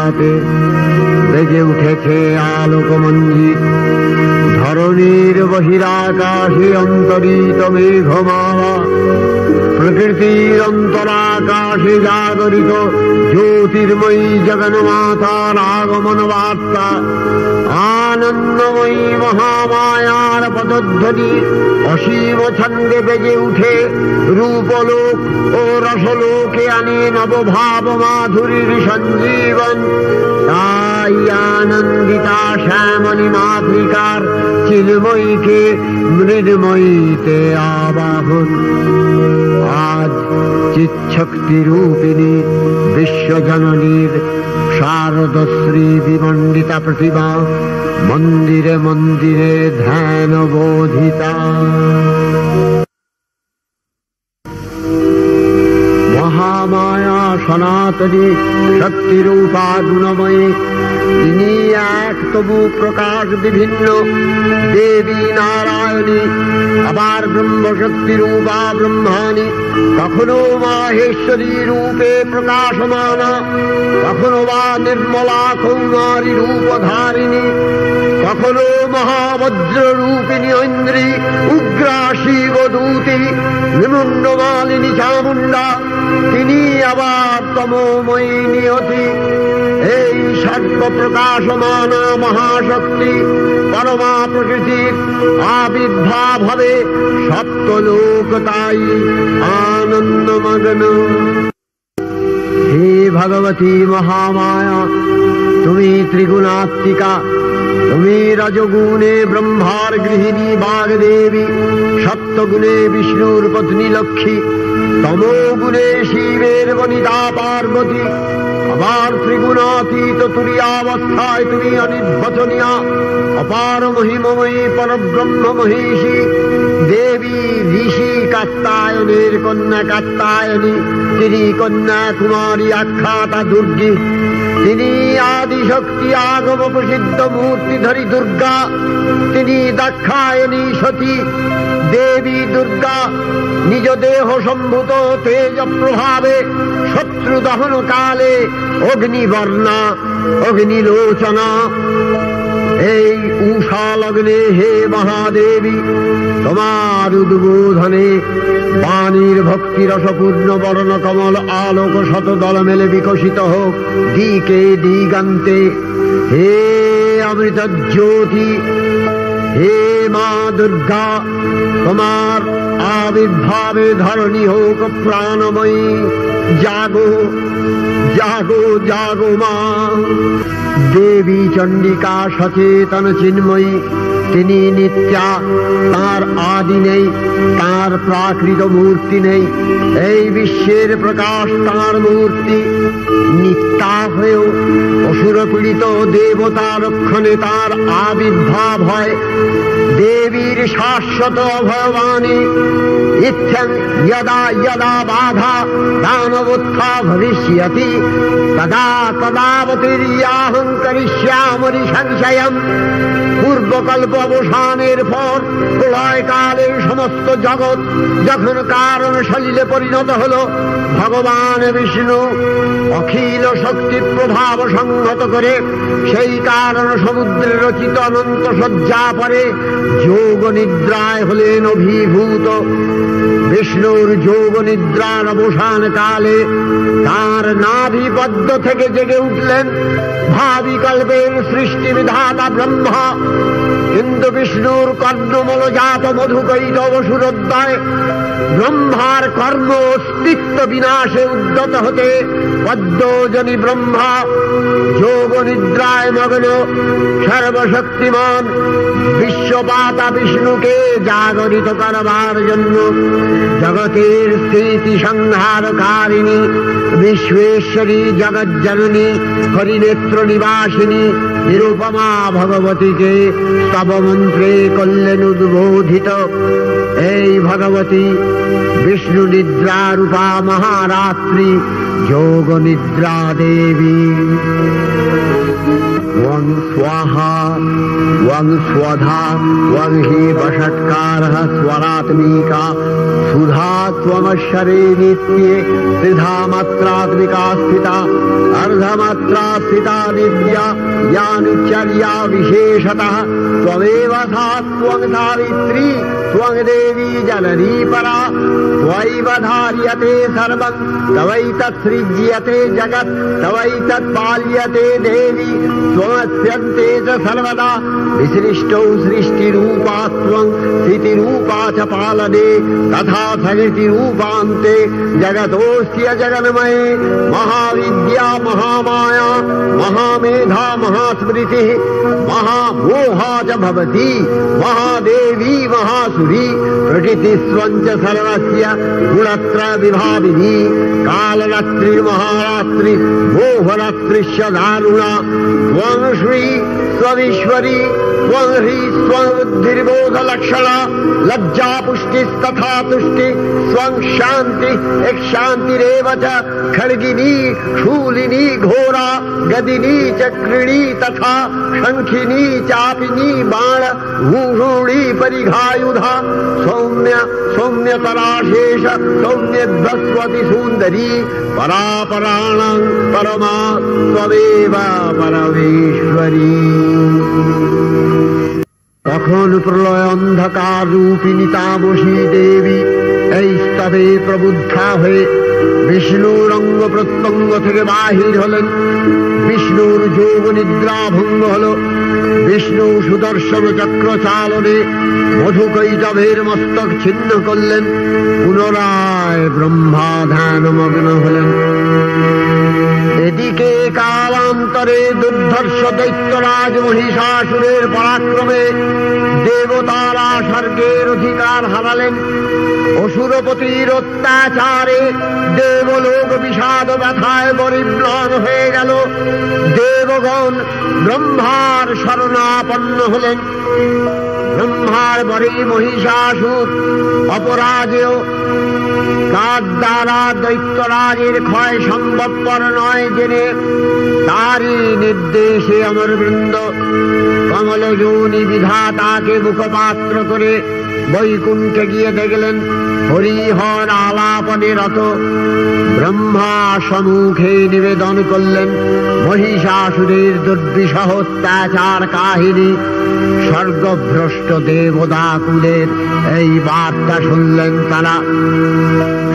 প্রাতে বেজে উঠেছে আলোকমঞ্জিত। ধরণীর বহিরাকাশে অন্তরিত মেঘমালা, প্রকৃতির অন্তরাকাশে জাগরিত জ্যোতির্ময়ী জগন্মাতার আগমন বার্তা। আনন্দময়ী মহামায়ার পদধ্বনি অসীম ছন্দে বেজে উঠে রূপলোক ও রসলোকে আনে নবভাব মাধুরীর সঞ্জীবন। তাই আনন্দিতা শ্যামলী মাতৃকার চিন্ময়ীকে মৃন্ময়ীতে আবাহন। আজ চিৎশক্তি রূপিণী বিশ্বজননীর শারদশ্রী বিমণ্ডিতা প্রতিমা মন্দিরে মন্দিরে ধ্যান বোধিতা। মহামায়া সনাতনী শক্তিরূপা গুণময়ী, তিনি এক তবু প্রকাশ বিভিন্ন দেবী নারায়ণী, আবার ব্রহ্মশক্তি রূপা ব্রহ্মাণী, কখনো মাহেশ্বরী রূপে প্রকাশমানা, কখনো বা নির্মলা কৌমারী রূপধারিণী, কখনো মহাবজ্র রূপিণী ঐন্দ্রী, উগ্রা শিবদূতী, নিমুন্ডমালিনী চামুণ্ডা, তিনি আবার তমোময়ী নিয়তি। এই সর্বপ্রকাশমানা মহাশক্তি পরমা প্রকৃতির আবির্ভাব হবে সপ্তলোক তাই আনন্দমগ্ন। হে ভগবতী মহামায়া, তুমি ত্রিগুণাত্মিকা, তুমি রজগুণে ব্রহ্মার গৃহিণী বাগদেবী, সপ্তগুণে বিষ্ণুর পত্নী লক্ষ্মী, তমোগুণে শিবের বনিতা পার্বতী, আবার ত্রিগুণাতীত তুরীয়াবস্থায় তুমি অনির্বচনীয়া অপার মহিমময়ী পরব্রহ্ম মহিষী দেবী ঋষি কাত্যায়নের কন্যা কাত্যায়নী, তিনি কন্যা কুমারী আখ্যাতা দুর্গী, তিনি আদিশক্তি আগম প্রসিদ্ধ মূর্তিধরী দুর্গা, তিনি দাক্ষায়ণী সতী দেবী দুর্গা। নিজ দেহ সম্ভূত তেজ প্রভাবে শত্রু দহন কালে অগ্নিবর্ণা অগ্নিলোচনা। এই উষা লগ্নে হে মহাদেবী, তোমার উদ্বোধনে বাণীর ভক্তি রসপূর্ণ বর্ণ কমল আলোক শতদল মেলে বিকশিত হোক দিকে দিগান্তে। হে অমৃত জ্যোতি, হে মা দুর্গা, তোমার আবির্ভাবে ধরণী হোক প্রাণময়ী। জাগো জাগো জাগো মা। দেবী চণ্ডিকা সচেতন চিন্ময়ী, তিনি নিত্যা, তার আদি নেই, তার প্রাকৃত মূর্তি নেই। এই বিশ্বের প্রকাশ তার মূর্তি। নিত্যা হয়েও অসুর পীড়িত দেবতা রক্ষণে তার আবির্ভাব হয়। দেবীর শাশ্বত ভগবানী ইচ্ছন যদা যদা বাধা দানবোত্থা ভবিষ্যতি তদা তদাবতীর্যাহং করিষ্যামি সংশয়ম। পূর্বকল্প অবসানের পর প্রলয়কালে সমস্ত জগৎ যখন কারণ সলিলে পরিণত হল, ভগবান বিষ্ণু অখিল শক্তি প্রভাব সংহত করে সেই কারণ সমুদ্রে রচিত অনন্ত শয্যা পরে যোগ নিদ্রায় হলেন অভিভূত। বিষ্ণুর যোগ নিদ্রার অবসান কালে তার নাভি পদ্ম থেকে জেগে উঠলেন ভাবি কল্পের সৃষ্টি বিধাতা ব্রহ্মা। কিন্তু বিষ্ণুর কর্ণমূলজাত মধুকৈটব সুরোদ্দয় ব্রহ্মার কর্ম অস্তিত্ব বিনাশে উদ্যত হতে পদ্মজনী ব্রহ্মা যোগ নিদ্রায় মগ্ন সর্বশক্তিমান বিশ্বপাতা বিষ্ণুকে জাগরিত করবার জন্য জগতের স্থিতি সংহারকারিণী বিশ্বেশ্বরী জগজ্জননী হরিনেত্র নিবাসিনী নিরুপমা ভগবতীকে স্তব মন্ত্রে করলেন উদ্বোধিত। এই ভগবতী বিষ্ণু নিদ্রা রূপা মহারাত্রি যোগ নিদ্রা দেবী। ওং স্বাহা त्वं स्वधा त्वं हि वषट्कारः स्वरात्मिका सुधा त्वमक्षरे नित्ये त्रिधा मात्रात्मिका स्थिता अर्धमात्रा स्थिता नित्या यानुचर्या विशेषतः त्वमेव सा त्वं सावित्री त्वं देवी जननी परा त्वयैव धार्यते सर्वं तवैतत्सृज्यते जगत् तवैतत्पाल्यते देवी त्वमस्यन्ते च सर्वदा विसृष्टौ सृष्टिरूपा त्वं स्थितिरूपा च पालने तथा सृष्टिरूपान्ते जगतोऽस्य जगन्मये महाविद्या महामाया महामेधा महास्मृतिः महामोहा च भवति महादेवी महासुरी प्रकृतिस्त्वं च सर्वस्य गुणत्रय विभाविनी कालरात्रि महारात्रि मोहरात्रिश्च दारुणा त्वं श्री स्वमीश्वरी त्वं ह्री स्वं बुद्धिर्बोधलक्षणा लज्जा पुष्टिस्तथा तुष्टि स्वं शान्ति एक शान्तिरेव च खड्गिनी शूलिनी घोरा गदिनी चक्रिणी तथा शंखिनी चापिनी बाण भूषूणी परिघायुधा सौम्य सौम्यतराशेष सौम्यध्वस्वति सुन्दरी परापराणां परमा त्वमेव परमेश्वरी। তখন প্রলয় অন্ধকার রূপিণী তামসী দেবী এই স্তবে প্রবুদ্ধা হয়ে বিষ্ণুর অঙ্গ প্রত্যঙ্গ থেকে বাহির হলেন। বিষ্ণুর যোগ নিদ্রা ভঙ্গ হল। বিষ্ণু সুদর্শন চক্র চালনে মধুকৈটভের মস্তক ছিন্ন করলেন। পুনরায় ব্রহ্মা ধ্যানমগ্ন হলেন। এদিকে কালান্তরে দুর্ধর্ষ দৈত্যরাজ মহিষাসুরের পরাক্রমে দেবতারা স্বর্গের অধিকার হারালেন। অসুরপতির অত্যাচারে দেবলোক বিষাদ ব্যথায় পরিম্লান হয়ে গেল। দেবগণ ব্রহ্মার শরণাপন্ন হলেন। ব্রহ্মার বরে মহিষাসুর অপরাজেয়। তার দ্বারা দৈত্যরাজের ক্ষয় সম্ভবপর নয় জেনে তারই নির্দেশে অমরবৃন্দ কমলযোনি বিধাতাকে মুখপাত্র করে বৈকুণ্ঠে গিয়ে দেখলেন হরিহর আলাপনে রত। ব্রহ্মা সম্মুখে নিবেদন করলেন মহিষাসুরের দুর্বিষহ অত্যাচার কাহিনী। স্বর্গভ্রষ্ট দেবদাকুলের এই বার্তা শুনলেন তারা।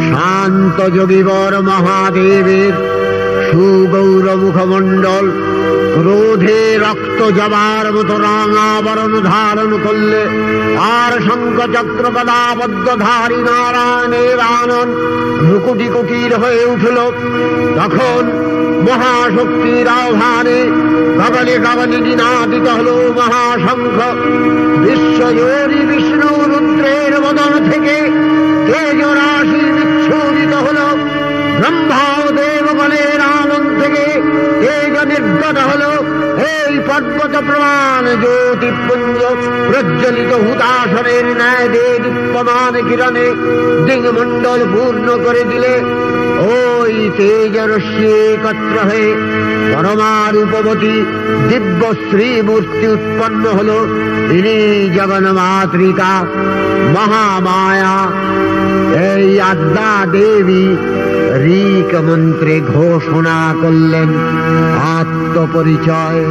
শান্ত যোগীবর মহাদেবের সুগৌর মুখমণ্ডল ক্রোধে রক্ত জবার মতো রাঙাবরণ ধারণ করলে আর শঙ্খ চক্র গদাবদ্ধধারী নারায়ণের আনন ভ্রুকুটি কুটির হয়ে উঠল। তখন মহাশক্তির আহ্বানে গগনে গগনে নিনাদিত হল মহাশঙ্খ। বিশ্বজোরী বিষ্ণু রুদ্রের বদন থেকে তেজরাশি বিচ্ছুরিত হল। ব্রহ্মা ও দেবগণের আনন থেকে তেজ নির্গত হল। এই পর্বত প্রমাণ জ্যোতিপুঞ্জ প্রজ্বলিত হুতাসনের ন্যায় দীপ্যমান কিরণে দিগমণ্ডল পূর্ণ করে দিলে ওই তেজরশ্মি একত্র হয়ে পরমারূপবতী দিব্য শ্রী মূর্তি উৎপন্ন হল। তিনি জগন্মাতৃকা মহামায়া। এই আদ্যা দেবী ঋক মন্ত্রে ঘোষণা করলেন আত্মপরিচয়।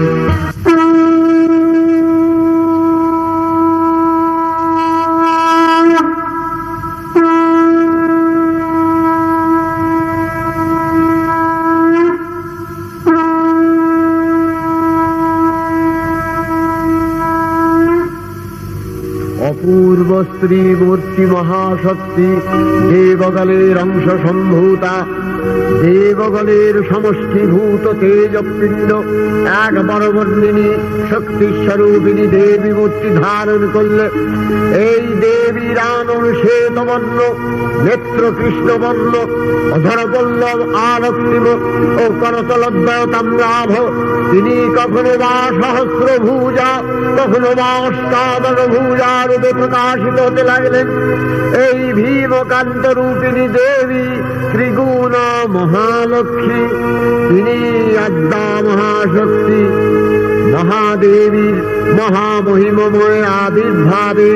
অপূর্ব স্ত্রী মূর্তি মহাশক্তি দেবগণের অংশ সম্ভূতা। দেবগণের সমষ্টিভূত তেজপিণ্ড এক বরবর্ণিনী শক্তিস্বরূপিণী দেবী মূর্তি ধারণ করলে। এই দেবীর আনন শ্বেতবর্ণ, নেত্র কৃষ্ণবর্ণ, অধরপল্লব আরক্তিম ও করতলদ্বয় তাম্রাভ। তিনি কখনো বা সহস্র ভুজা কখনো বা অষ্টাদশ ভুজা রূপে প্রকাশিত হতে লাগলেন। এই ভীমকান্ত রূপিণী দেবী ত্রিগুণ মহালক্ষ্মী। তিনি আদ্যা মহাশক্তি মহাদেবীর মহামহিমময় আবির্ভাবে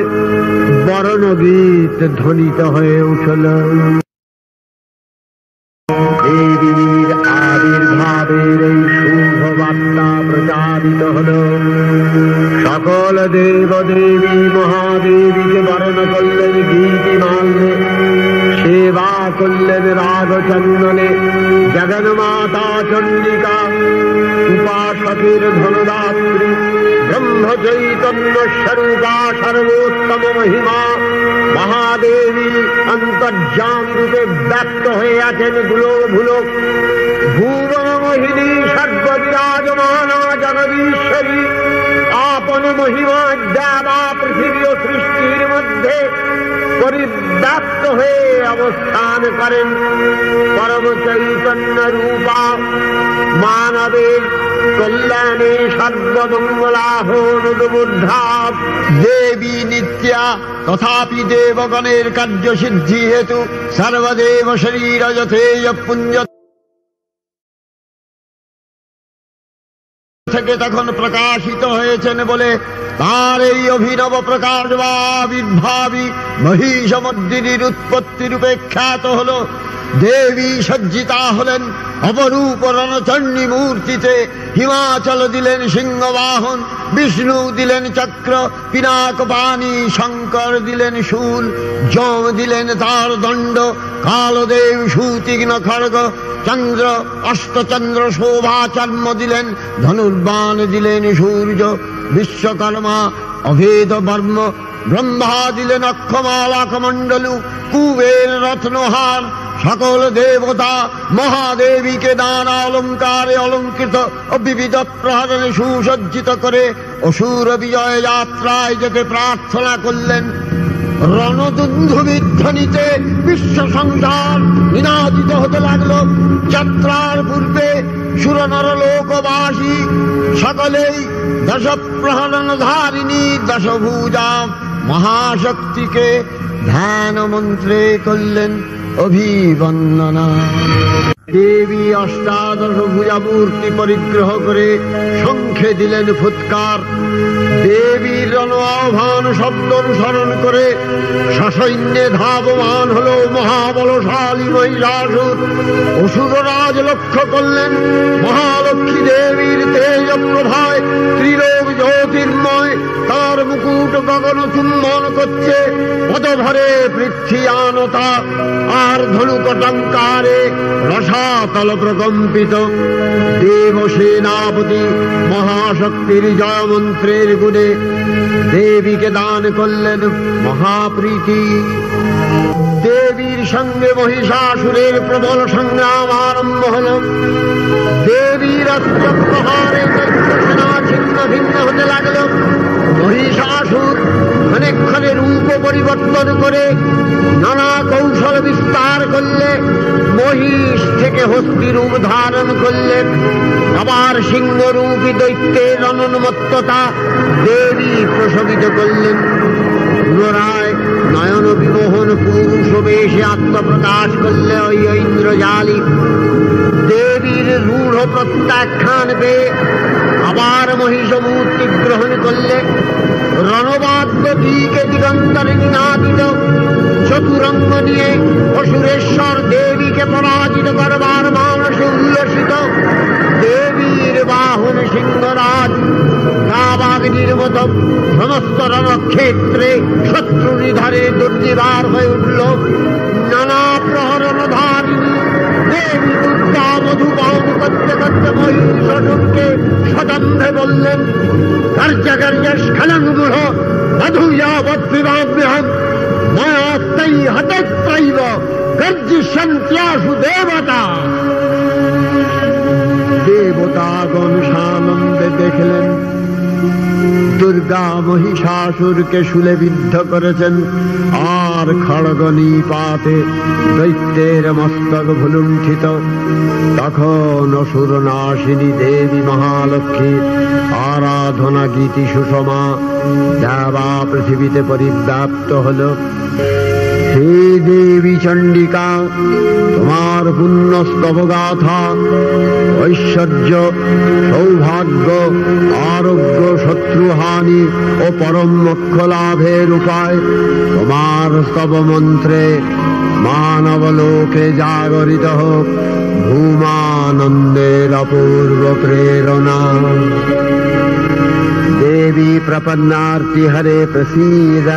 বরণগীত ধ্বনিত হয়ে উঠল। দেবীর আবির্ভাবের এই শুভ বার্তা প্রচারিত হল। সকল দেব দেবী মহাদেবীকে বরণ করলেন গীতিমাল্যে, সেবা করলেন রাগচন্দনে। জগন্মাতা চণ্ডিকা, উপাসকের ধনদাত্রী, ব্রহ্ম চৈতন্য স্বরূপা, সর্বোত্তম মহিমা মহাদেবী অন্তর্যামী রূপে ব্যক্ত হয়ে আছেন দুলোক ভুলোক। ভুবন মোহিনী সর্ববিরাজমানা জগদীশ্বরী আপন মহিমা দেবা পৃথিবী ও সৃষ্টির মধ্যে পরিব্যাপ্ত হয়ে অবস্থান করেন। পরম চৈতন্য রূপা মানবের কল্যাণে সর্বমঙ্গলাহনুদ্বুদ্ধা দেবী নিত্যা, তথাপি দেবগণের কার্যসিদ্ধি হেতু সর্বদেব শরীর যথেয় পুঞ্জ থেকে তখন প্রকাশিত হয়েছেন বলে তার এই অভিনব প্রকাশ বা আবির্ভাবী মহিষমর্দিনীর উৎপত্তি রূপে খ্যাত হল। দেবী সজ্জিতা হলেন অপরূপ রণচণ্ডী মূর্তিতে। হিমাচল দিলেন সিংহবাহন, বিষ্ণু দিলেন চক্র, পিনাক পানি, শঙ্কর দিলেন শূল, যম দিলেন তার দণ্ড, কালদেব সুতীক্ষ্ণ খড়গ, চন্দ্র অষ্টচন্দ্র শোভাচর্ম দিলেন, ধনুর্বাণ দিলেন সূর্য, বিশ্বকর্মা অভেদ বর্ম, ব্রহ্মা দিলেন অক্ষমালা কমণ্ডলু, কুবের রত্নহার। সকল দেবতা মহাদেবীকে নানা অলঙ্কারে অলঙ্কৃত ও বিবিধ প্রহরণে সুসজ্জিত করে অসুর বিজয় যাত্রায় যেতে প্রার্থনা করলেন। রণদুন্ধুবিধ্বনিতে বিশ্ব সংসার নিনাদিত হতে লাগল। যাত্রার পূর্বে সুরনর লোকবাসী সকলেই দশ প্রহরণ ধারিণী দশভুজা মহাশক্তিকে ধ্যান মন্ত্রে করলেন অভিবন্দনা। দেবী অষ্টাদশ ভুজা মূর্তি পরিগ্রহ করে শঙ্খে দিলেন ফুৎকার। দেবীর রণ আহ্বান শব্দ অনুসরণ করে সসৈন্যে ধাবমান হল মহাবলশালী মহিষাসুর। অসুররাজ লক্ষ্য করলেন মহালক্ষ্মী দেবীর তেজ প্রভায় ত্রিলোক জ্যোতির্ময়, তার মুকুট গগন চুম্বন করছে, পদভরে পৃথ্বীয়ানতা আর ধনুকটঙ্কারে রসাতল প্রকম্পিত। দেব সেনাপতি মহাশক্তির জয়মন্ত্রের গুণে দেবীকে দান করলেন মহাপ্রীতি। দেবীর সঙ্গে মহিষাসুরের প্রবল সংগ্রাম আরম্ভ হল। দেবীর অস্ত্র প্রহারে সেনা ছিন্ন ভিন্ন হতে লাগল। মহিষাসুর অনেকক্ষণে রূপ পরিবর্তন করে নানা কৌশল বিস্তার করলে মহিষ থেকে হস্তি রূপ ধারণ করলেন। আবার সিংহরূপী দৈত্যের অনুন্মত্ততা দেবী প্রশমিত করলেন। পুনরায় নয়ন বিমোহন পুরুষ বেশে আত্মপ্রকাশ করলে ওই ইন্দ্রজালী। দেবীর রূঢ় প্রত্যাখ্যান পেয়ে আবার মহিষ মূর্তি গ্রহণ করলে। রণবাদ্য দিকে দিগন্তরে নিনাদিত চতুরঙ্গ নিয়ে অসুরেশ্বর দেবীকে পরাজিত করবার মানসে উল্লসিত। দেবীর বাহন সিংহরাজ কাবাগ্নির মতো সমস্ত রণক্ষেত্রে শত্রু নিধারে দুর্নিবার হয়ে উঠল। নানা প্রহরণ ধারিণী দেবী দুর্গা মধুপান করতে করতে মহিষাসুরকে সদম্ভে বললেন, কার্য কার্য স্খলনমূঢ় মধুয়াবদ্বিবাভ্যহম মায়াস্তাই হতত্রৈব গর্জিষ্যন্ত্যাসু দেবতা। দেবতাগণ সানন্দে দেখলেন দুর্গা মহিষাসুরকে শূলে বিদ্ধ করেছেন, আর খড়গ নিপাতে দৈত্যের মস্তক ভুলুণ্ঠিত। তখন অসুর নাশিনী দেবী মহালক্ষ্মীর আরাধনা গীতি সুষমা দেবা পৃথিবীতে পরিব্যাপ্ত হল। हे देवी चंडिका, तुम्हार पुण्य स्तव गाथा ऐश्वर्य सौभाग्य आरोग्य शत्रुहानि और परम मोक्ष लाभेर उपाय तुम्हार स्तव मंत्रे मानव लोके जागरित होक भूमानंदेर अपूर्व प्रेरणा। देवी प्रपन्नार्ति हरे प्रसीद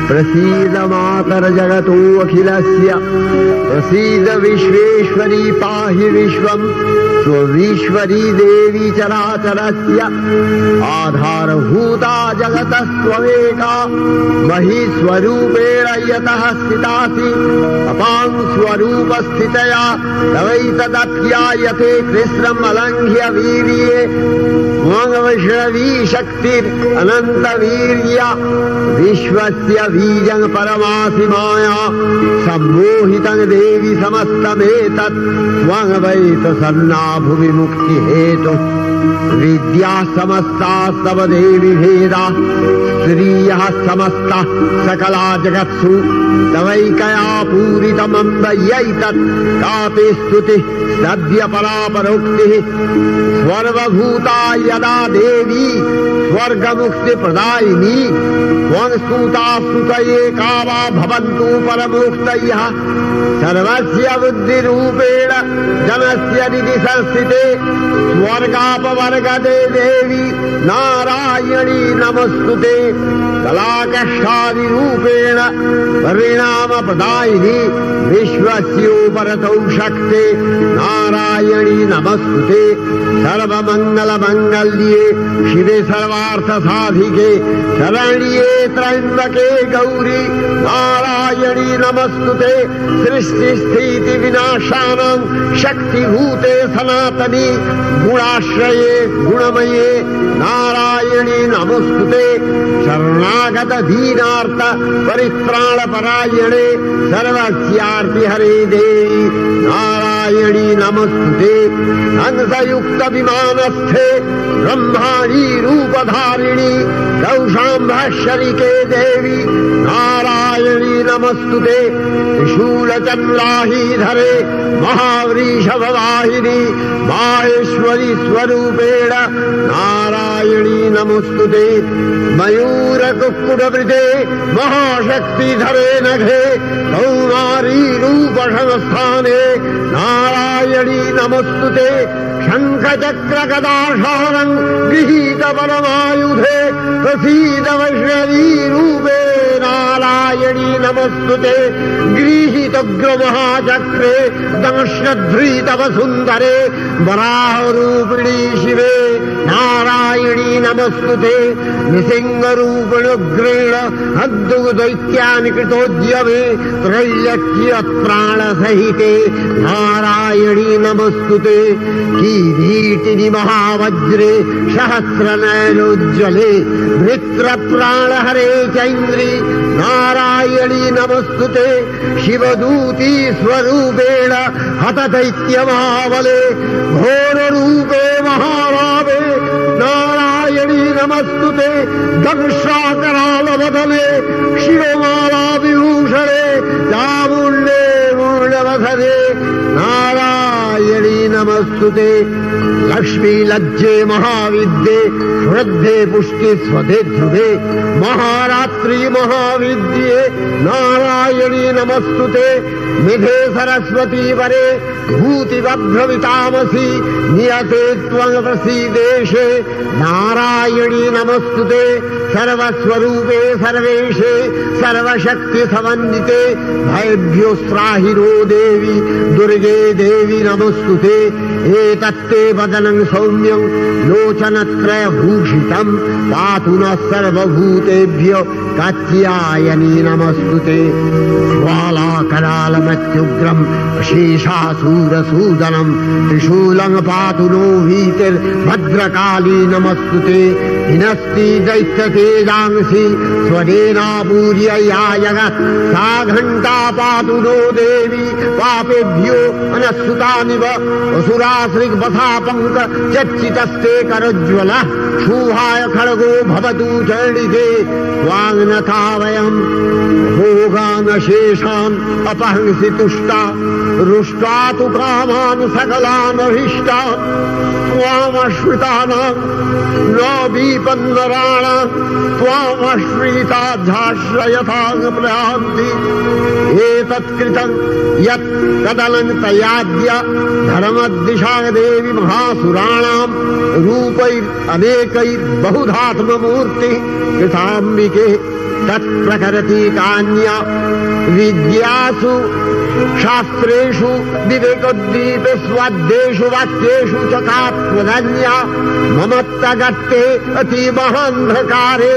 प्रसीद मातर जगतो अखिलस्य प्रसीद विश्वेश्वरी पाहि विश्वम् स्वविश्वरी देवी चराचरस्य आधारभूता जगतस्त्वमेका महिस्वरूपेण यतः स्थितासि अपां स्वरूपस्थितया तवैतदध्यायते कृष्णम् अलङ्घ्य वीर्ये वैष्णवी शक्तिर् अनंत वीर्या विश्वस्य बीजं परमासि माया सम्मोहितं देवी समस्तमेतत् त्वं वै प्रसन्ना भुवि मुक्ति हेतु विद्या समस्ता तव देवी भेदा स्त्रियः समस्ता सकला जगत्सु तवैकया पूरितमम्बयैतत् कापि स्तुतिः सद्य परापरोक्तिः सर्वभूता यदा देवी स्वर्गमुक्ति प्रदायिनी त्वं स्तुता स्तुतये का वा भवन्तु परमोक्तयः सर्वस्य बुद्धिरूपेण जनस्य हृदि संस्थिते स्वर्गापवर्गदे देवी नारायणी नमस्तुते कलाकष्टादिरूपेण परिणाम प्रदायिनी विश्वस्योपरतौ शक्ते नारायणी नमस्तुते सर्वमंगल मंगल्ये शिवे सर्वार्थ साधिके शरण्ये त्र्यंबके गौरी नारायणी नमस्तुते सृष्टि स्थिति विनाशानां शक्तिभूते सनातनी गुणाश्रये गुणमये नारायणी नमस्तुते शरणागत दीनार्थ परित्राण परायणे सर्वस्यार्ति हरे देवी नारायणी नमस्तुते हंसयुक्त विमानस्थे ब्रह्माणी रूपधारिणी कौशाम्भशरिके देवी नारायणी नमस्तुते त्रिशूलचन्द्राहीधरे महावृषभवाहिनी माहेश्वरी स्वरूपेण नारायणी नमस्तुते मयूरकुक्कुटवृते महाशक्तिधरे नघे कौमारी रूपसंस्थाने नारायणी नमस्तुते शङ्खचक्रगदाशारं गृहीत परमायुधे प्रसीद वैष्णवी रूपे नारायणी नमस्तुते गृहीतोग्रमहाचक्रे दंश्रध्रीतव सुन्दरे वराहरूपिणी शिवे नारायणी नमस्तुते निसिंहरूपिणुग्रेण हद्दुदैत्यानि कृतोद्यमे त्रैलक्ष्यत्राणसहिते नारायणी नमस्तुते किरीटिनि महावज्रे सहस्रनयनोज्ज्वले वृत्रप्राणहरे चैन्द्री नारायणी नमस्तुते शिवदूती स्वरूपेण हतदैत्यमावले घोररूपे महारावे नारायणी नमस्तुते दंशाकरालवदने शिरोमाला विभूषणे चामुण्डे मूर्णवसने नारायणी नमस्तुते लक्ष्मी लज्जे महाविद्ये श्रद्धे पुष्टि स्वधे ध्रुवे महारात्रि महाविद्ये नारायणी नमस्तुते निधे सरस्वती वरे भूतिवभ्रवितामसि नियते त्वं प्रसीदेशे नारायणी नमस्तुते सर्वस्वरूपे सर्वेशे सर्वशक्ति समन्विते भयभ्योस्त्राहिनो देवी दुर्गे देवी नमस्तुते एतत्ते वदनं सौम्यं लोचनत्रयभूषितं पातु नः सर्वभूतेभ्यो कात्यायनी नमस्तुते ज्वालाकरालमत्युग्रं शेषासूरसूदनं त्रिशूलं पातु नो भीतिर्भद्रकाली नमस्तुते हिनस्ति दैत्यतेजांसि स्वरेणापूर्य या जगत् सा घण्टा पातु नो देवी पापेभ्यो अनस्सुतानिव असुराश्रिग्वसापं शशाङ्क चर्चितस्ते करोज्ज्वलः शूभाय खड्गो भवतु चण्डिके त्वाङ्नथा वयम् भोगानशेषान् अपहंसि तुष्टा रुष्टा तु कामान् सकलान् अभीष्टान् त्वामश्रितानां न विपन्नराणां त्वामश्रिताध्याश्रयथां प्रयान्ति एतत्कृतं यत् कदलं तयाद्य धर्मद्दिशा देवी महासुराणां रूपैरनेकैर्बहुधात्ममूर्ति कृताम्बिके तत्प्रकरति कान्या विद्यासु शास्त्रेषु विवेकोद्दीपे स्वाद्येषु वाक्येषु च का त्वदन्या ममत्तगत्ते अतीमहान्धकारे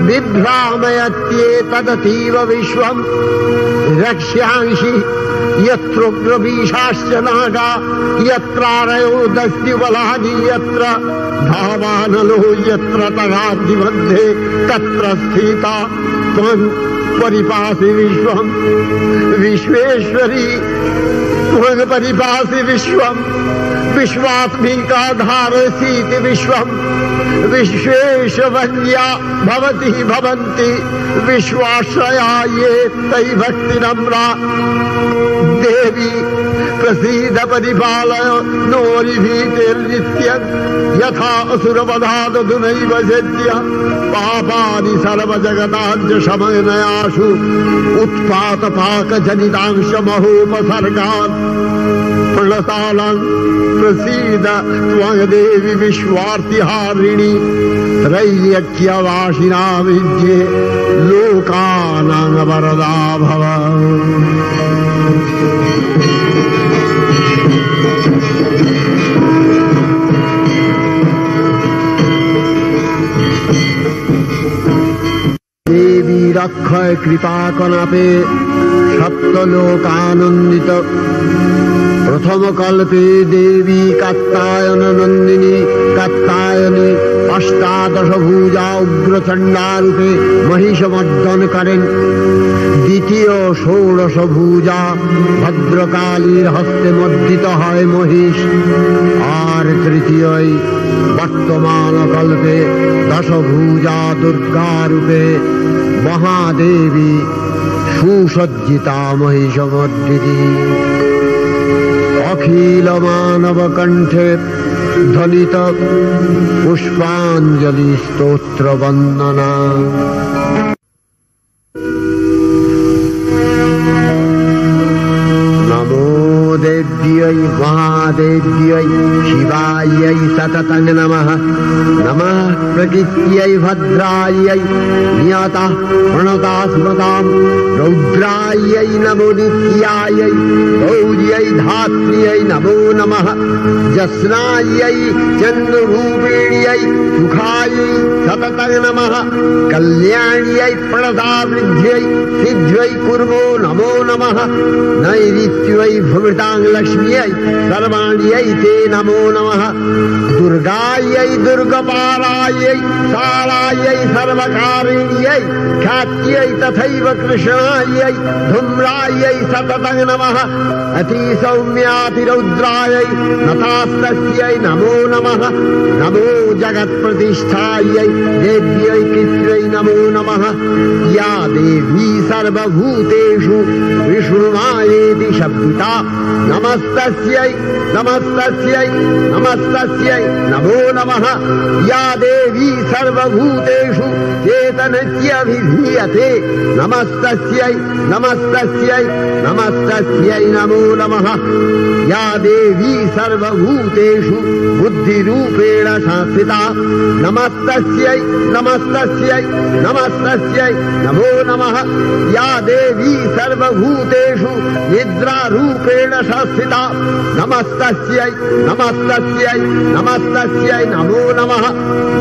बिभ्रामयत्येतदतीव विश्वम् रक्ष्यांसि यत्रोग्रवीशाश्च नागा यत्रारयो दस्युबलानि यत्र धावानलो यत्र तगादिमध्ये तत्र स्थिता त्वं परिपासि विश्वम् विश्वेश्वरी त्वं परिपासि विश्वम् विश्वात्मिका धारसीति विश्वम् विश्वेशवन्या भवति भवन्ति विश्वाश्रया ये तै भक्तिनम्रा देवी प्रसीद परिपालय नोरिभीतिर्नित्यं यथा असुरवधादधुनैव सद्य पापानि सर्वजगताञ्च शमनयाशु उत्पातपाकजनितांश महोपसर्गान् प्रणतालां प्रसीद त्वं देवी विश्वार्तिहारिणी त्रैलोक्यवासिना विद्ये लोकानां वरदा भव। देवी रक्षय कृपा कनापे सप्तलोकानंदित प्रथम कल्पे देवी कात्यायन नंदिनी कात्यायनी अष्टादश भुजा उग्रचंडा रूपे महिषमर्दन करें द्वितीय षोडश भुजा भद्रकालीर हस्ते मर्दित है महिष और तृतीय वर्तमान कल्पे दश भुजा दुर्गा रूपे महादेवी सुसज्जिता महिषमर्दिनी अखिल मानव कंठे ध्वनित पुष्पांजलि स्तोत्र वंदना। नमो देव्यै महादेव्यै शिवायै सततं नमः। नमः प्रकृत्यै भद्रायै नियता प्रणता स्मतां रौद्रायै नमो नित्यायै गौर्यै धात्र्यै नमो नमः। जस्नायै चन्द्ररूपिण्यै सुखायै सततं नमः। कल्याण्यै प्रणतावृद्ध्यै सिद्ध्यै कुर्मो नमो नमः। नैऋत्यै भृतां लक्ष्म्यै सर्वाण्यै ते नमो नमः। दुर्गायै दुर्गपालायै शालायै सर्वकारिण्यै ख्यात्यै तथैव कृष्णायै धूम्रायै सततं नमः। अतिसौम्यातिरौद्रायै नतास्तस्यै नमो नमः। नमो जगत्प्रतिष्ठायै देव्यै कृत्यै नमो नमः। या देवी सर्वभूतेषु विष्णुमायेति शब्दिता नमस्तस्यै नमस्तस्यै नमस्तस्यै नमो नमः। या देवी सर्वभूतेषु चेतनत्यभिधीयते नमस्तस्यै नमस्तस्यै नमस्तस्यै नमो नमः। या देवी सर्वभूतेषु बुद्धिरूपेण संस्थिता नमस्तस्यै नमस्तस्यै नमस्तस्यै नमो नमः। या देवी सर्वभूतेषु निद्रारूपेण संस्थिता नमस्तस्यै नमस्तस्यै नमस्तस्यै नमो नमः।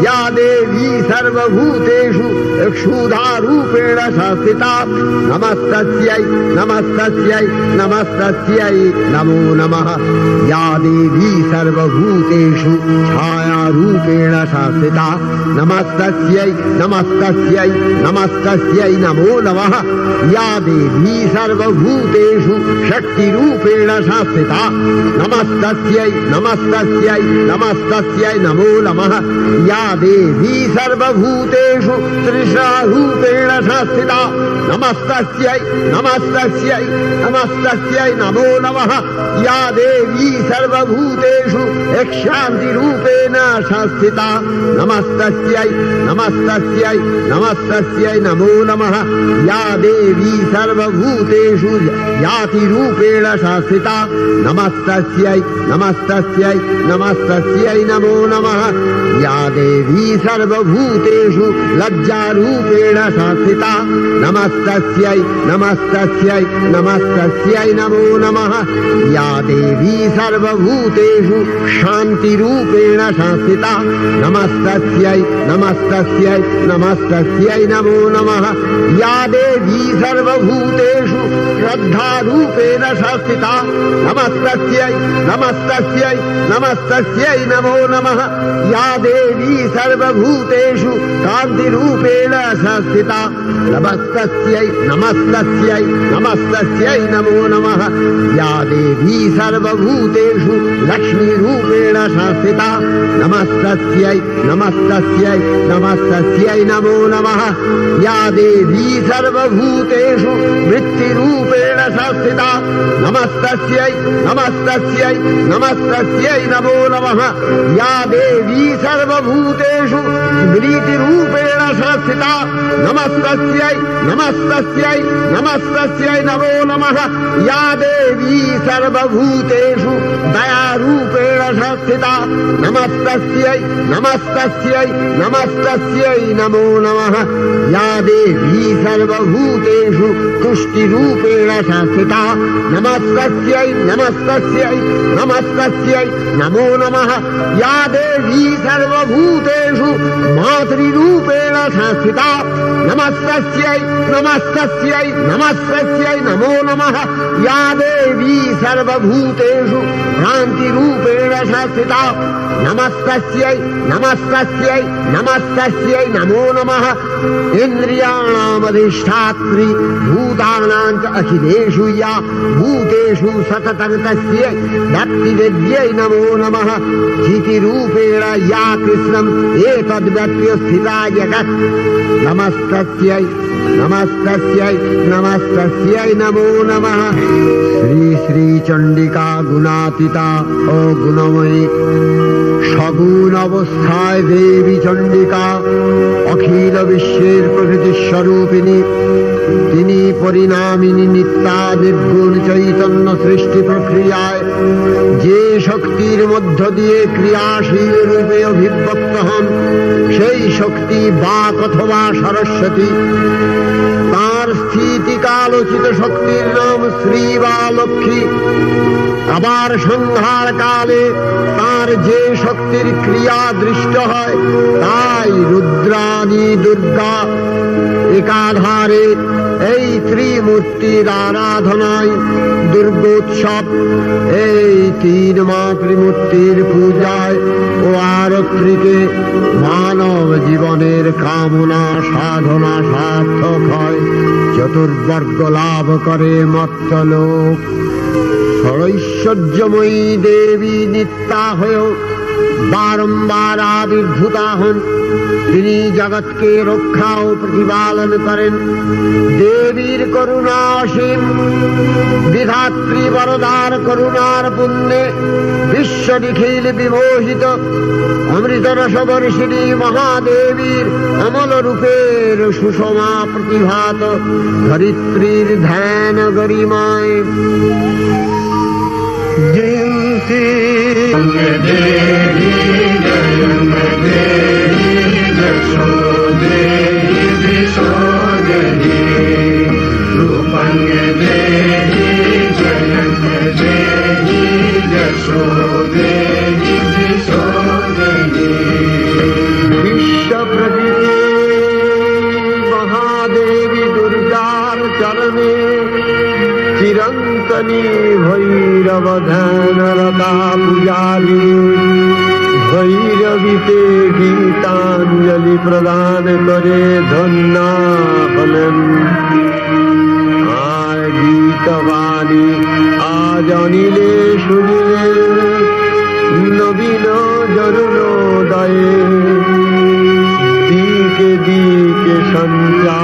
या देवी सर्वभूतेषु क्षुधारूपेण संस्थिता नमस्तस्यै नमस्तस्यै नमस्तस्यै नमो नमः या देवी सर्वभूतेषु छायारूपेण संस्थिता नमस्तस्यै नमस्तस्यै नमस्तस्यै नमो नमः या देवी सर्वभूतेषु शक्तिरूपेण संस्थिता नमस्तस्यै नमस्तस्यै नमस्तस्यै नमो नमः या देवी सर्वभूतेषु तृष्णारूपेण संस्थिता नमस्तस्यै नमस्तस्यै नमस्तस्यै नमो नमः या देवी सर्वभूतेषु शान्तिरूपेण संस्थिता नमस्तस्यै नमस्तस्यै नमस्तस्यै नमो नमः या देवी सर्वभूतेषु जातिरूपेण संस्थिता नमस्तस्यै नमस्तस्यै नमस्तस्यै नमो नमः या देवी सर्वभूतेषु लज्जारूपेण संस्थिता नमस्तस्यै नमस्तस्यै नमस्तस्यै नमो नमः या देवी सर्वभूतेषु शान्तिरूपेण संस्थिता नमस्तस्यै नमस्तस्यै नमस्तस्यै नमो नमः या देवी सर्वभूतेषु श्रद्धारूपेण संस्थिता नमस्तस्यै नमस्तस्यै नमस्तस्यै नमो नमः या देवी सर्वभूतेषु कान्तिरूपेण संस्थिता नमस्तस्यै नमस्तस्यै नमस्तस्यै नमो नमः या देवी सर्वभूतेषु लक्ष्मीरूपेण संस्थिता नमस्तस्यै नमस्तस्यै नमस्तस्यै नमो नमः या देवी सर्वभूतेषु वृत्तिरूपेण संस्थिता नमस्तस्यै नमस्तस्यै नमस्तस्यै नमो नमः या देवी सर्वभूतेषु स्मृतिरूपेण संस्थिता नमस्तस्यै नमस्तस्यै नमस्तस्यै नमो नमः या देवी सर्वभूतेषु दयारूपेण संस्थिता नमस्तस्यै नमस्तस्यै नमस्तस्यै नमो नमः या देवी सर्वभूतेषु तुष्टिरूपेण संस्थिता नमस्तस्यै नमस्तस्यै नमस्तस्यै नमो नमः या देवी सर्वभूतेषु मातृरूपेण संस्थिता नमस्तस्यै नमस्तस्यै नमस्तस्यै नमो नमः या देवी सर्वभूतेषु भ्रान्तिरूपेण संस्थिता नमस्तस्यै नमस्तस्यै नमस्तस्यै नमो नमः इन्द्रियाणामधिष्ठात्री भूतानां च अखिलेषु या भूतेषु सततं तस्यै भक्तिविद्यै नमो नमः चितिरूपेण या कृष्णम् एतद्व्यप्य स्थिता जगत् नमस्तस्यै नमस्तस्यै नमस्तस्यै नमो नमः श्री श्री चंडिका गुणातीता ओ गुणमयी सगुण अवस्थाय देवी चंडिका अखिल विश्वेर प्रकृति स्वरूपिणी তিনি পরিণামিনী নিত্যা নির্গুণ চৈতন্য সৃষ্টি প্রক্রিয়ায় যে শক্তির মধ্য দিয়ে ক্রিয়াশীল রূপে অভিব্যক্ত হন সেই শক্তি বাক অথবা সরস্বতী তার স্থিতিকালোচিত শক্তির নাম শ্রী বা লক্ষ্মী আবার সংহার কালে তার যে শক্তির ক্রিয়া দৃষ্ট হয় তাই রুদ্রাণী দুর্গা একাধারে এই ত্রিমূর্তির আরাধনায় দুর্গোৎসব এই তিন মাতৃমূর্তির পূজায় ও আরত্রিকে মানব জীবনের কামনা সাধনা সার্থক হয় চতুর্বর্গ লাভ করে মর্ত্যলোক ষড়ৈশ্বর্যময়ী দেবী নিত্যা হয়েও বারম্বার আবির্ভূতা হন তিনি জগৎকে রক্ষা ও প্রতিপালন করেন দেবীর করুণা অসীম বিধাত্রী বরদার করুণার পুণ্যে বিশ্ব নিখিল বিমোহিত অমৃত রসবর্ষিণী মহাদেবীর অমল রূপের সুষমা প্রতিভাত ধরিত্রীর ধ্যান গরিমায় জয়ন্তী সনাতনী ভৈরব ধ্যানরতা পূজারী ভৈরবীতে গীতাঞ্জলি প্রদান করে ধন্য হলেন। আর গীতবাণী আজ অনিলে শুনিলে নবীন জরুরোদয়ে দিকে দিকে সঞ্চারিত।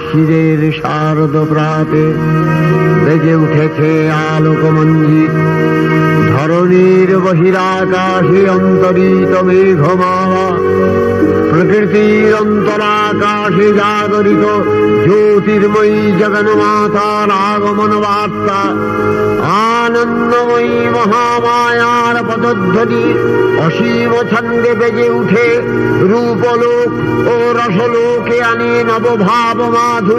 শিরের শারদ প্রাতে বেজে উঠেছে আলোকমঞ্জিত, ধরণীর বহিরাকাশে অন্তরিত মেঘমালা, প্রকৃতির অন্তরাকাশে জাগরিত জ্যোতির্ময়ী জগন্মাতার আগমন বার্তা, আনন্দময়ী মহামায়ার পদধ্বনি অসীম ছন্দে বেজে উঠে রূপলোক ও রসলোকে আনে নবভাব মাধুরী।